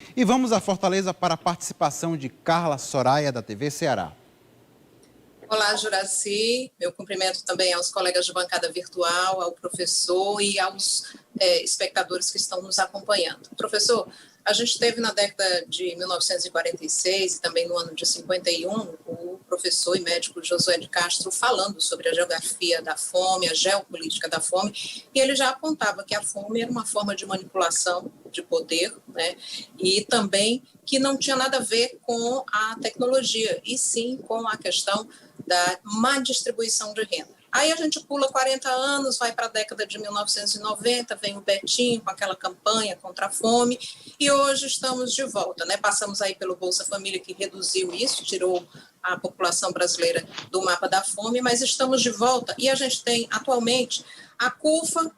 E vamos a Fortaleza para a participação de Carla Soraya, da TV Ceará. Olá, Juraci. Meu cumprimento também aos colegas de bancada virtual, ao professor e aos espectadores que estão nos acompanhando. Professor, a gente teve na década de 1946 e também no ano de 51 o professor e médico Josué de Castro falando sobre a geografia da fome, a geopolítica da fome, e ele já apontava que a fome era uma forma de manipulação de poder, né? E também que não tinha nada a ver com a tecnologia, e sim com a questão da má distribuição de renda. Aí a gente pula 40 anos, vai para a década de 1990, vem o Betinho com aquela campanha contra a fome, e hoje estamos de volta, né? Passamos aí pelo Bolsa Família, que reduziu isso, tirou a população brasileira do mapa da fome, mas estamos de volta, e a gente tem atualmente a CUFA,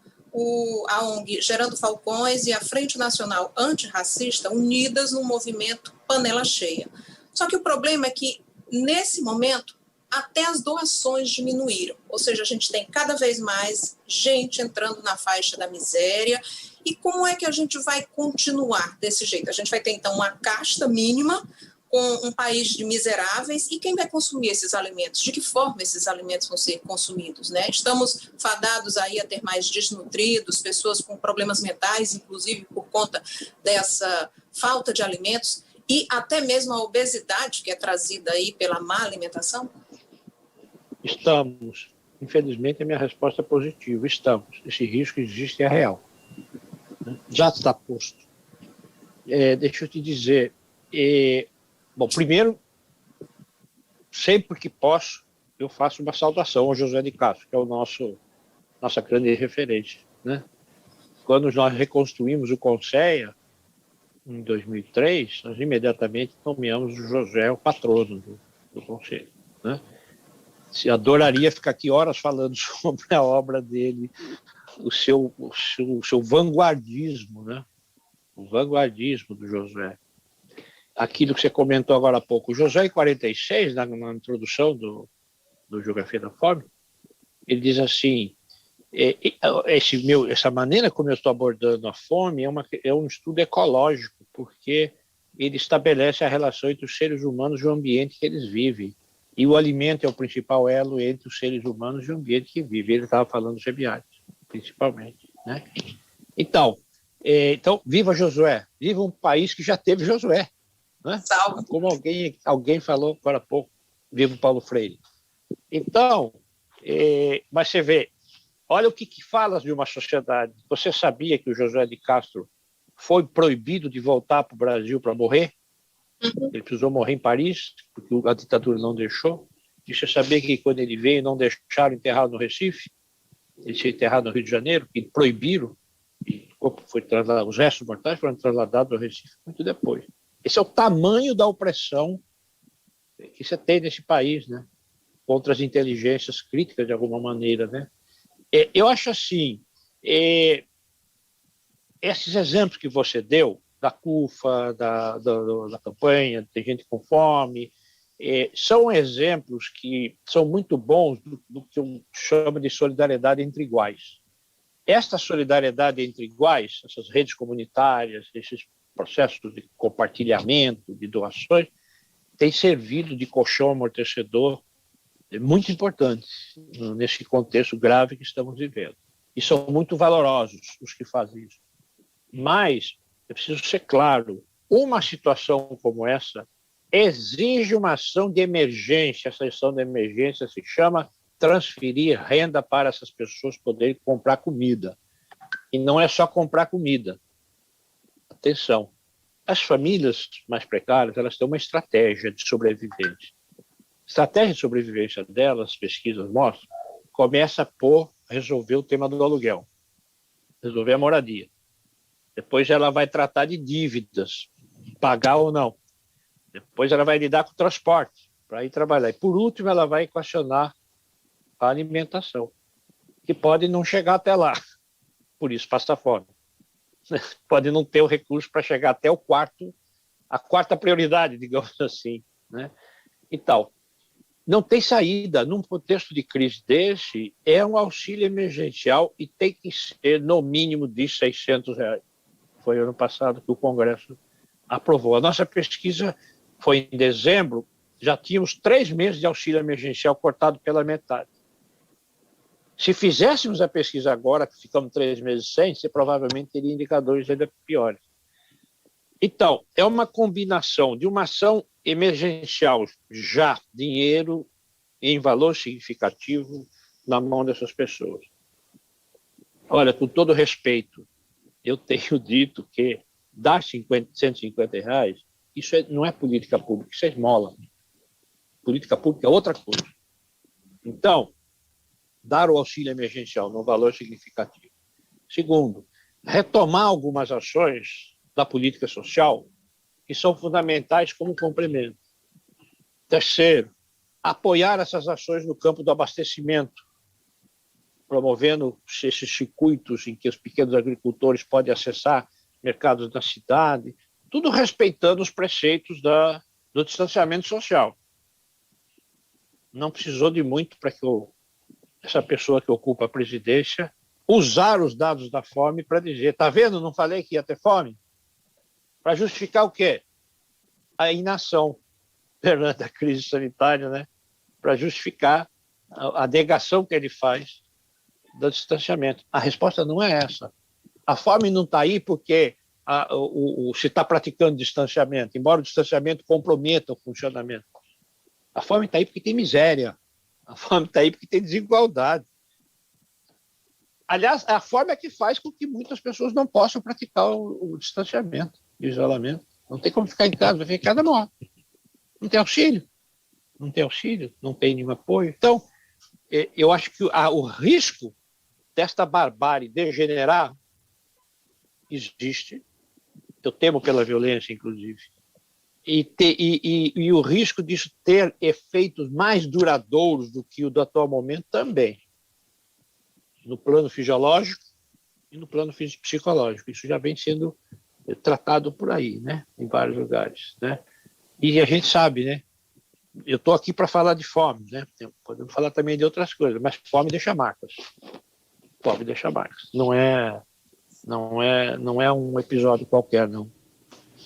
a ONG Gerando Falcões e a Frente Nacional Antirracista unidas no movimento Panela Cheia. Só que o problema é que, nesse momento, até as doações diminuíram, ou seja, a gente tem cada vez mais gente entrando na faixa da miséria. E como é que a gente vai continuar desse jeito? A gente vai ter, então, uma casta mínima com um país de miseráveis, e quem vai consumir esses alimentos? De que forma esses alimentos vão ser consumidos, né? Estamos fadados aí a ter mais desnutridos, pessoas com problemas mentais, inclusive por conta dessa falta de alimentos, e até mesmo a obesidade que é trazida aí pela má alimentação? Estamos. Infelizmente, a minha resposta é positiva. Estamos. Esse risco existe e é real. Já está posto. Deixa eu te dizer. Bom, primeiro, sempre que posso, eu faço uma saudação ao José de Castro, que é nossa grande referência, né? Quando nós reconstruímos o Conceia, em 2003, nós imediatamente nomeamos o José o patrono do Conselho, né? Adoraria ficar aqui horas falando sobre a obra dele, o seu vanguardismo, né? O vanguardismo do Josué. Aquilo que você comentou agora há pouco, o Josué, em 46, na introdução do Geografia da Fome, ele diz assim, essa maneira como eu estou abordando a fome é um estudo ecológico, porque ele estabelece a relação entre os seres humanos e o ambiente que eles vivem. E o alimento é o principal elo entre os seres humanos e o ambiente que vive. Ele estava falando dos semiáridos, principalmente, né? Então, viva Josué, viva um país que já teve Josué, né? Salve. Como alguém falou agora há pouco, viva o Paulo Freire. Então, mas você vê, olha o que fala de uma sociedade. Você sabia que o José de Castro foi proibido de voltar para o Brasil para morrer? Ele precisou morrer em Paris, porque a ditadura não deixou. E você sabia que quando ele veio, não deixaram enterrado no Recife? Ele foi enterrado no Rio de Janeiro, que proibiram, e os restos mortais foram trasladados ao Recife muito depois. Esse é o tamanho da opressão que você tem nesse país, né? Contra as inteligências críticas, de alguma maneira, né? Eu acho assim, esses exemplos que você deu, da CUFA, da campanha, tem gente com fome, são exemplos que são muito bons do que eu chamo de solidariedade entre iguais. Esta solidariedade entre iguais, essas redes comunitárias, esses processos de compartilhamento, de doações, têm servido de colchão amortecedor muito importante nesse contexto grave que estamos vivendo. E são muito valorosos os que fazem isso. Mas é preciso ser claro, uma situação como essa exige uma ação de emergência. Essa ação de emergência se chama transferir renda para essas pessoas poderem comprar comida. E não é só comprar comida. Atenção, as famílias mais precárias, elas têm uma estratégia de sobrevivência. A estratégia de sobrevivência delas, pesquisas mostram, começa por resolver o tema do aluguel, resolver a moradia. Depois ela vai tratar de dívidas, pagar ou não. Depois ela vai lidar com o transporte, para ir trabalhar. E por último, ela vai equacionar a alimentação, que pode não chegar até lá, por isso passa fome. Pode não ter o recurso para chegar até a quarta prioridade, digamos assim, né? Então, não tem saída. Num contexto de crise desse, é um auxílio emergencial e tem que ser, no mínimo, de R$600. Foi ano passado que o Congresso aprovou. A nossa pesquisa foi em dezembro, já tínhamos 3 meses de auxílio emergencial cortado pela metade. Se fizéssemos a pesquisa agora, que ficamos 3 meses sem, você provavelmente teria indicadores ainda piores. Então, é uma combinação de uma ação emergencial, já dinheiro em valor significativo na mão dessas pessoas. Olha, com todo respeito, eu tenho dito que dar 150 reais, isso não é política pública, isso é esmola. Política pública é outra coisa. Então, dar o auxílio emergencial no valor significativo. Segundo, retomar algumas ações da política social que são fundamentais como complemento. Terceiro, apoiar essas ações no campo do abastecimento, promovendo esses circuitos em que os pequenos agricultores podem acessar mercados da cidade, tudo respeitando os preceitos do distanciamento social. Não precisou de muito para que essa pessoa que ocupa a presidência usar os dados da fome para dizer, tá vendo, não falei que ia ter fome? Para justificar o quê? A inação perante a crise sanitária, né? Para justificar a negação que ele faz do distanciamento. A resposta não é essa. A fome não está aí porque se está praticando distanciamento, embora o distanciamento comprometa o funcionamento. A fome está aí porque tem miséria. A fome está aí porque tem desigualdade. Aliás, a fome é que faz com que muitas pessoas não possam praticar o distanciamento e o isolamento. Não tem como ficar em casa, vai ficar em casa, morre. Não tem auxílio. Não tem auxílio, não tem nenhum apoio. Então, eu acho que o risco desta barbárie degenerar existe. Eu temo pela violência, inclusive. E o risco disso ter efeitos mais duradouros do que o do atual momento também. No plano fisiológico e no plano psicológico. Isso já vem sendo tratado por aí, né? Em vários lugares, né? E a gente sabe, né? Eu estou aqui para falar de fome, né? Podemos falar também de outras coisas, mas fome deixa marcas. Fome deixa marcas. Não é um episódio qualquer, não.